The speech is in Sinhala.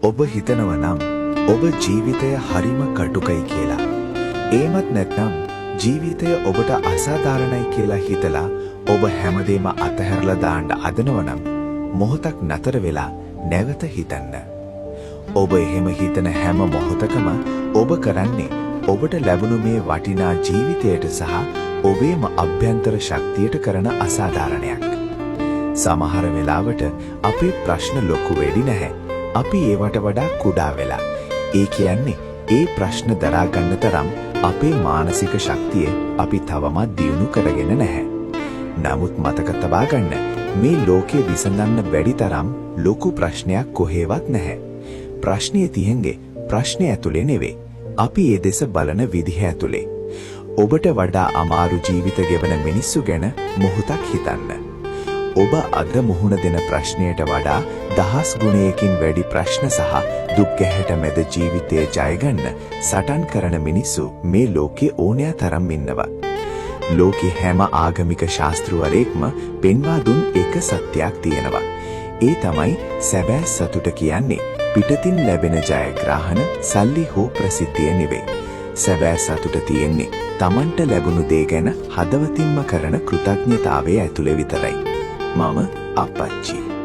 ඔබ හිතනව නම් ඔබ ජීවිතය හරිම කටුකයි කියලා. ඒමත් නැත්නම් ජීවිතය ඔබට අසාධාරණයි කියලා හිතලා ඔබ හැමදේම අතහැරලා දාන්න අදනව නම් මොහොතක් නතර වෙලා නැවත හිතන්න. ඔබ එහෙම හිතන හැම මොහොතකම ඔබ කරන්නේ ඔබට ලැබුණු මේ වටිනා ජීවිතයට සහ ඔබේම අභ්‍යන්තර ශක්තියට කරන අසාධාරණයක්. සමහර වෙලාවට අපේ ප්‍රශ්න ලොකු වෙඩි නැහැ. අපි ඒවට වඩා කුඩා වෙලා. ඒ කියන්නේ ඒ ප්‍රශ්න දරා ගන්න තරම් අපේ මානසික ශක්තිය අපි තවමත් දියුණු කරගෙන නැහැ. නමුත් මතක තබා ගන්න මේ ලෝකේ විසඳන්න බැරි තරම් ලොකු ප්‍රශ්නයක් කොහෙවත් නැහැ. ප්‍රශ්නේ තියෙන්නේ ප්‍රශ්නේ ඇතුලේ නෙවෙයි. අපි ඒ දෙස බලන විදිහ ඇතුලේ. ඔබට වඩා අමාරු ජීවිත ගෙවන මිනිස්සු ගැන මොහොතක් හිතන්න. ඔබ අද මුහුණ දෙන ප්‍රශ්නයට වඩා දහස් ගුණයකින් වැඩි ප්‍රශ්න සහ දුක් ගැහැට මැද ජීවිතය ජය ගන්න සටන් කරන මිනිස්සු මේ ලෝකේ ඕනෑ තරම් ඉන්නවා. ලෝකේ හැම ආගමික ශාස්ත්‍රවරයෙක්ම පෙන්වා දුන් එක සත්‍යයක් තියෙනවා. ඒ තමයි සැබෑ සතුට කියන්නේ පිටතින් ලැබෙන ජයග්‍රහණ, සල්ලි හෝ ප්‍රසිද්ධිය නෙවෙයි. සැබෑ සතුට තියෙන්නේ Tamanට ලැබුණු දේ ගැන හදවතින්ම කරන කෘතඥතාවය ඇතුලේ විතරයි. මම අප්පච්චි.